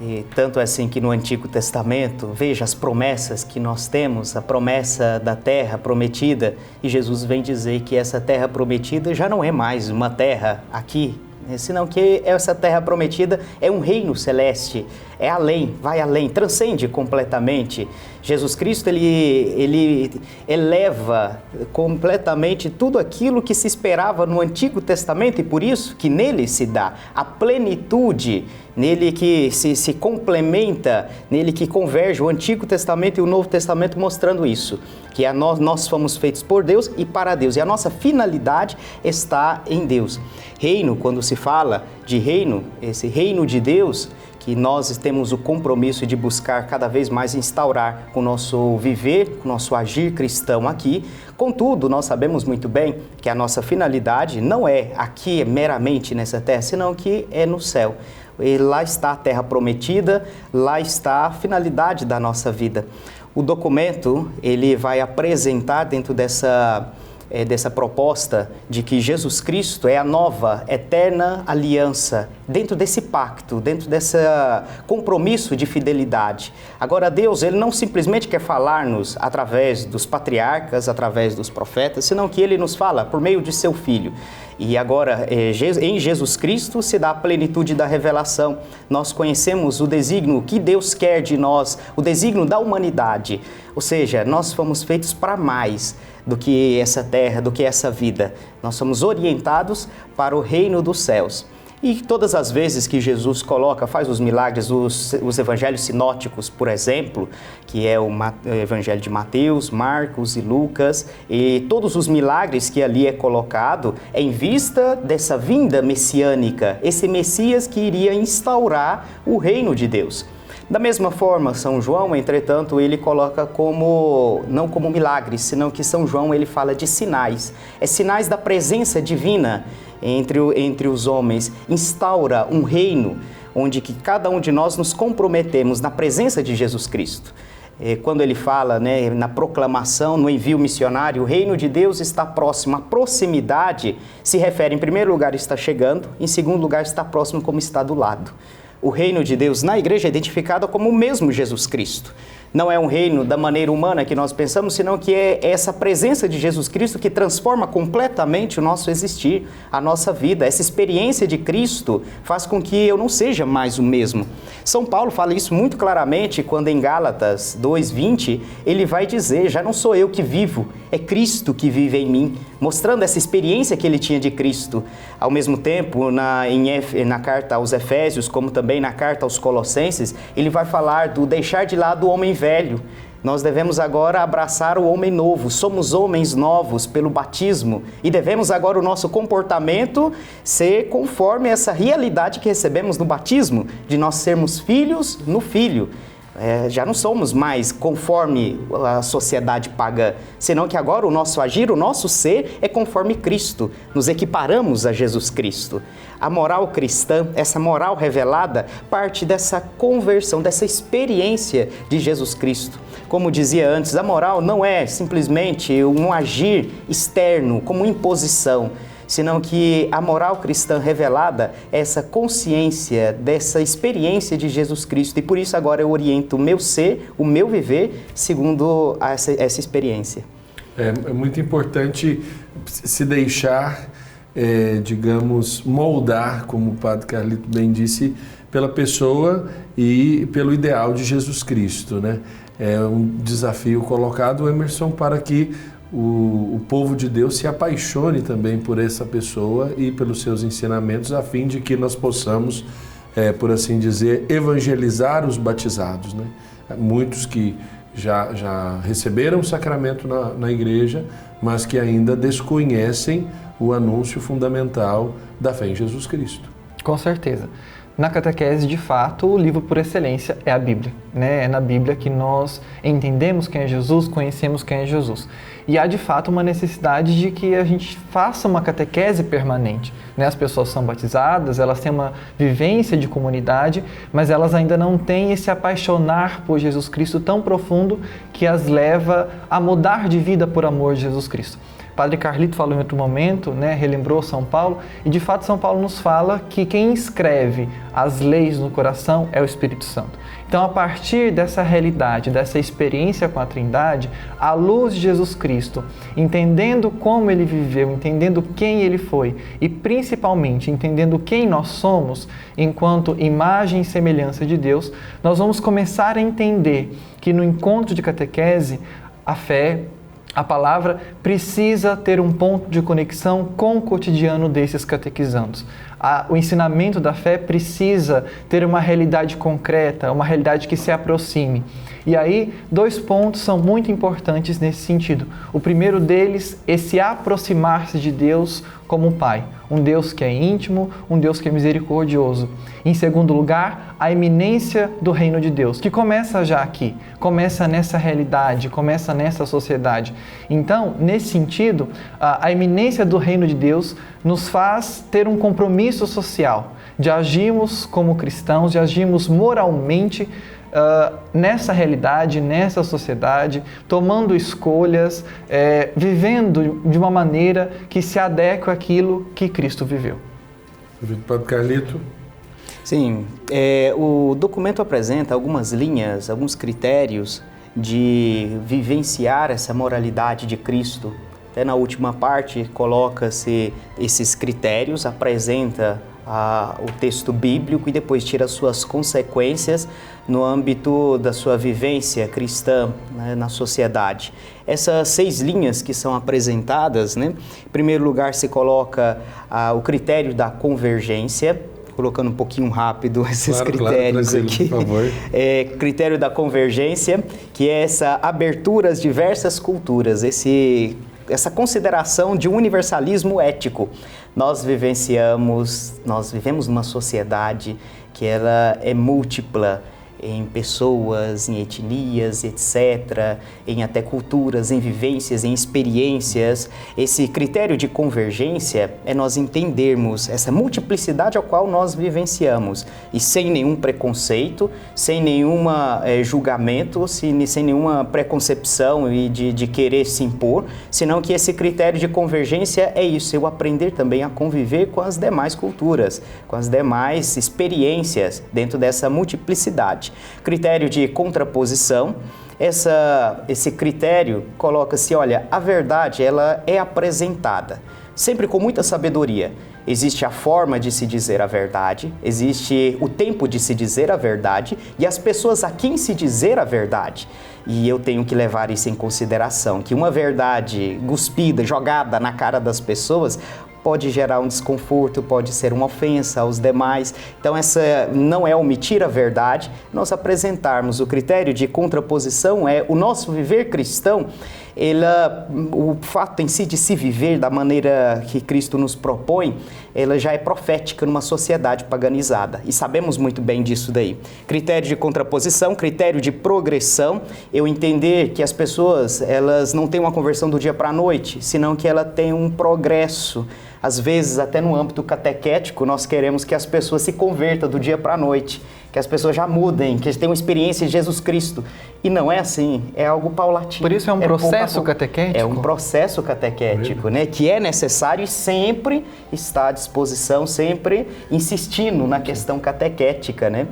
E tanto é assim que no Antigo Testamento, veja as promessas que nós temos, a promessa da terra prometida, e Jesus vem dizer que essa terra prometida já não é mais uma terra aqui, senão que essa terra prometida é um reino celeste, é além, vai além, transcende completamente. Jesus Cristo, ele eleva completamente tudo aquilo que se esperava no Antigo Testamento, e por isso que nele se dá a plenitude, nele que se complementa, nele que converge o Antigo Testamento e o Novo Testamento, mostrando isso, que nós fomos feitos por Deus e para Deus, e a nossa finalidade está em Deus. Reino, quando se fala de reino, esse reino de Deus, que nós temos o compromisso de buscar cada vez mais instaurar com o nosso viver, com o nosso agir cristão aqui. Contudo, nós sabemos muito bem que a nossa finalidade não é aqui meramente nessa terra, senão que é no céu. E lá está a terra prometida, lá está a finalidade da nossa vida. O documento, ele vai apresentar dentro dessa proposta de que Jesus Cristo é a nova, eterna aliança, dentro desse pacto, dentro desse compromisso de fidelidade. Agora, Deus, ele não simplesmente quer falar-nos através dos patriarcas, através dos profetas, senão que ele nos fala por meio de seu Filho. E agora, em Jesus Cristo se dá a plenitude da revelação. Nós conhecemos o desígnio que Deus quer de nós, o desígnio da humanidade. Ou seja, nós fomos feitos para mais do que essa terra, do que essa vida. Nós somos orientados para o reino dos céus. E todas as vezes que Jesus faz os milagres, os evangelhos sinóticos, por exemplo, que é o evangelho de Mateus, Marcos e Lucas, e todos os milagres que ali é colocado é em vista dessa vinda messiânica, esse Messias que iria instaurar o reino de Deus. Da mesma forma, São João, entretanto, ele coloca não como milagres, senão que São João ele fala de sinais. É sinais da presença divina entre os homens, instaura um reino onde que cada um de nós nos comprometemos na presença de Jesus Cristo. Quando ele fala na proclamação, no envio missionário, o reino de Deus está próximo. A proximidade se refere, em primeiro lugar, está chegando, em segundo lugar, está próximo como está do lado. O reino de Deus na igreja é identificado como o mesmo Jesus Cristo. Não é um reino da maneira humana que nós pensamos, senão que é essa presença de Jesus Cristo que transforma completamente o nosso existir, a nossa vida. Essa experiência de Cristo faz com que eu não seja mais o mesmo. São Paulo fala isso muito claramente quando em Gálatas 2:20 ele vai dizer: já não sou eu que vivo, é Cristo que vive em mim, mostrando essa experiência que ele tinha de Cristo. Ao mesmo tempo, na carta aos Efésios, como também na carta aos Colossenses, ele vai falar do deixar de lado o homem velho. Nós devemos agora abraçar o homem novo. Somos homens novos pelo batismo e devemos agora o nosso comportamento ser conforme essa realidade que recebemos no batismo, de nós sermos filhos no Filho. Já não somos mais conforme a sociedade pagã, senão que agora o nosso agir, o nosso ser é conforme Cristo. Nos equiparamos a Jesus Cristo. A moral cristã, essa moral revelada, parte dessa conversão, dessa experiência de Jesus Cristo. Como dizia antes, a moral não é simplesmente um agir externo, como imposição, senão que a moral cristã revelada é essa consciência dessa experiência de Jesus Cristo. E por isso agora eu oriento o meu ser, o meu viver, segundo essa experiência. É muito importante se deixar, digamos, moldar, como o Padre Carlito bem disse, pela pessoa e pelo ideal de Jesus Cristo, né? É um desafio colocado, Emerson, para que o povo de Deus se apaixone também por essa pessoa e pelos seus ensinamentos, a fim de que nós possamos, por assim dizer, evangelizar os batizados, né? Muitos que já receberam o sacramento na igreja, mas que ainda desconhecem o anúncio fundamental da fé em Jesus Cristo. Com certeza. Na catequese, de fato, o livro por excelência é a Bíblia, né? É na Bíblia que nós entendemos quem é Jesus, conhecemos quem é Jesus. E há, de fato, uma necessidade de que a gente faça uma catequese permanente, né? As pessoas são batizadas, elas têm uma vivência de comunidade, mas elas ainda não têm esse apaixonar por Jesus Cristo tão profundo que as leva a mudar de vida por amor de Jesus Cristo. Padre Carlito falou em outro momento, né, relembrou São Paulo, e de fato São Paulo nos fala que quem escreve as leis no coração é o Espírito Santo. Então, a partir dessa realidade, dessa experiência com a Trindade, à luz de Jesus Cristo, entendendo como Ele viveu, entendendo quem Ele foi e principalmente entendendo quem nós somos enquanto imagem e semelhança de Deus, nós vamos começar a entender que no encontro de catequese, a fé, a palavra precisa ter um ponto de conexão com o cotidiano desses catequizandos. O ensinamento da fé precisa ter uma realidade concreta, uma realidade que se aproxime. E aí, 2 pontos são muito importantes nesse sentido. O primeiro deles é se aproximar-se de Deus como um Pai, um Deus que é íntimo, um Deus que é misericordioso. Em segundo lugar, a iminência do reino de Deus, que começa já aqui, começa nessa realidade, começa nessa sociedade. Então, nesse sentido, a iminência do reino de Deus nos faz ter um compromisso social, de agirmos como cristãos, de agirmos moralmente nessa realidade, nessa sociedade, tomando escolhas, vivendo de uma maneira que se adequa àquilo que Cristo viveu. Padre Carlito. Sim, o documento apresenta algumas linhas, alguns critérios de vivenciar essa moralidade de Cristo. Até na última parte coloca-se esses critérios, apresenta o texto bíblico e depois tira suas consequências no âmbito da sua vivência cristã, né, na sociedade. Essas 6 linhas que são apresentadas, né, em primeiro lugar se coloca o critério da convergência, colocando um pouquinho rápido esses critérios aqui. Por favor. Critério da convergência, que é essa abertura às diversas culturas, essa consideração de um universalismo ético. Nós vivemos numa sociedade que ela é múltipla em pessoas, em etnias, etc., em até culturas, em vivências, em experiências. Esse critério de convergência é nós entendermos essa multiplicidade ao qual nós vivenciamos e sem nenhum preconceito, sem nenhum julgamento, sem nenhuma preconcepção e de querer se impor, senão que esse critério de convergência é isso, eu aprender também a conviver com as demais culturas, com as demais experiências dentro dessa multiplicidade. verdade. Critério de contraposição. Esse critério coloca-se, olha, a verdade ela é apresentada, sempre com muita sabedoria. Existe a forma de se dizer a verdade, existe o tempo de se dizer a verdade e as pessoas a quem se dizer a verdade. E eu tenho que levar isso em consideração, que uma verdade cuspida, jogada na cara das pessoas pode gerar um desconforto, pode ser uma ofensa aos demais. Então essa não é omitir a verdade, nós apresentarmos o critério de contraposição é o nosso viver cristão. O fato em si de se viver da maneira que Cristo nos propõe, ela já é profética numa sociedade paganizada. E sabemos muito bem disso daí. Critério de contraposição, critério de progressão, eu entender que as pessoas, elas não têm uma conversão do dia para a noite, senão que ela tem um progresso. Às vezes, até no âmbito catequético, nós queremos que as pessoas se convertam do dia para a noite, que as pessoas já mudem, que tenham experiência em Jesus Cristo. E não é assim, é algo paulatino. Por isso é um processo catequético? É um processo catequético, né? Que é necessário e sempre está à disposição, sempre insistindo na questão catequética, né?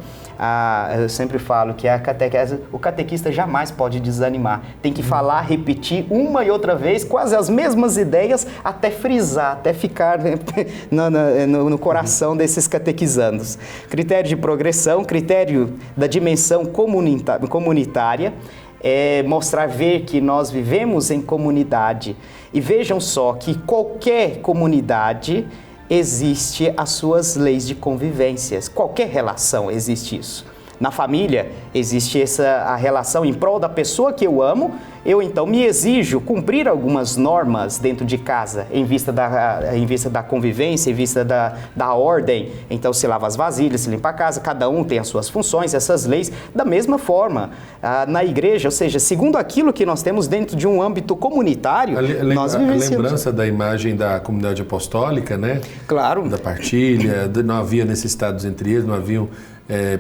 Eu sempre falo que a catequese, o catequista jamais pode desanimar. Tem que falar, repetir uma e outra vez, quase as mesmas ideias, até frisar, até ficar no coração desses catequizandos. Critério de progressão, critério da dimensão comunitária, é mostrar, ver que nós vivemos em comunidade. E vejam só que qualquer comunidade existe as suas leis de convivências. Qualquer relação existe isso. Na família, existe a relação em prol da pessoa que eu amo. Eu, então, me exijo cumprir algumas normas dentro de casa, em vista da convivência, em vista da ordem. Então, se lava as vasilhas, se limpa a casa, cada um tem as suas funções, essas leis. Da mesma forma, na igreja, ou seja, segundo aquilo que nós temos dentro de um âmbito comunitário, nós vivenciamos. A lembrança da imagem da comunidade apostólica, né? Claro. Da partilha, não havia necessitados entre eles, não haviam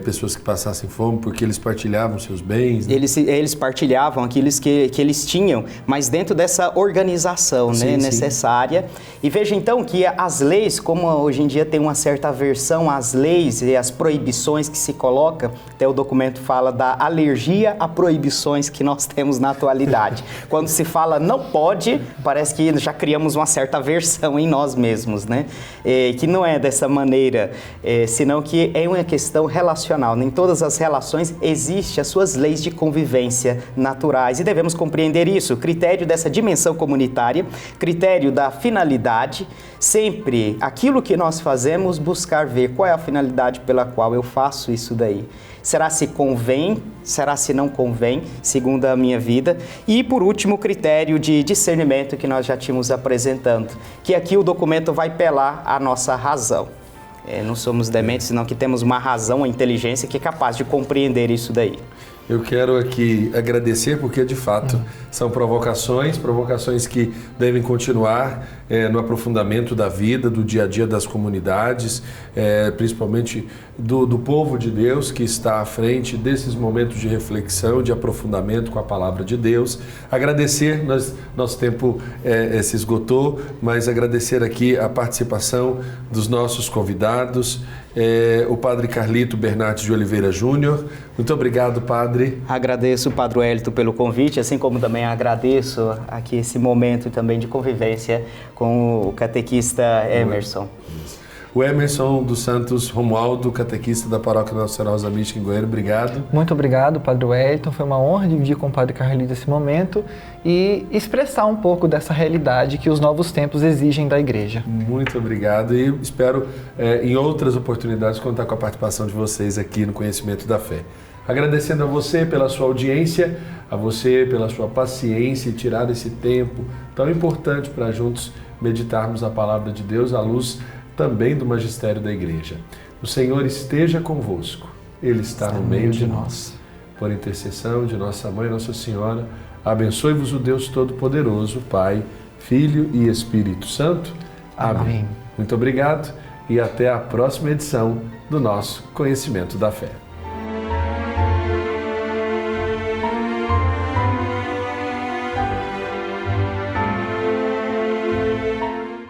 pessoas que passassem fome, porque eles partilhavam seus bens. Né? Eles partilhavam aquilo que eles tinham, mas dentro dessa organização, sim, né, sim, necessária. E veja então que as leis, como hoje em dia tem uma certa aversão às leis e às proibições que se coloca, até o documento fala da alergia a proibições que nós temos na atualidade. Quando se fala não pode, parece que já criamos uma certa aversão em nós mesmos, né? Que não é dessa maneira, senão que é uma questão relacional. Em todas as relações existem as suas leis de convivência naturais e devemos compreender isso. Critério dessa dimensão comunitária, critério da finalidade, sempre aquilo que nós fazemos, buscar ver qual é a finalidade pela qual eu faço isso daí. Será se convém? Será se não convém, segundo a minha vida? E, por último, o critério de discernimento que nós já tínhamos apresentando, que aqui o documento vai pelar a nossa razão. Não somos dementes, senão que temos uma razão, uma inteligência que é capaz de compreender isso daí. Eu quero aqui agradecer porque, de fato, são provocações que devem continuar no aprofundamento da vida, do dia a dia das comunidades, principalmente do povo de Deus que está à frente desses momentos de reflexão, de aprofundamento com a palavra de Deus. Agradecer, nosso tempo se esgotou, mas agradecer aqui a participação dos nossos convidados, o Padre Carlito Bernardes de Oliveira Júnior. Muito obrigado, Padre. Agradeço, Padre Wellington, pelo convite, assim como também agradeço aqui esse momento também de convivência com o catequista Emerson. O Emerson dos Santos Romualdo, catequista da Paróquia Nossa Senhora Rosa Mística em Goiânia, obrigado. Muito obrigado, Padre Wellington. Foi uma honra dividir com o Padre Carlito esse momento e expressar um pouco dessa realidade que os novos tempos exigem da Igreja. Muito obrigado e espero em outras oportunidades contar com a participação de vocês aqui no Conhecimento da Fé. Agradecendo a você pela sua audiência, a você pela sua paciência e tirar esse tempo tão importante para juntos meditarmos a Palavra de Deus à luz também do magistério da Igreja. O Senhor esteja convosco, Ele está no meio de nós. Por intercessão de nossa Mãe, Nossa Senhora, abençoe-vos o Deus Todo-Poderoso, Pai, Filho e Espírito Santo. Amém. Muito obrigado e até a próxima edição do nosso Conhecimento da Fé.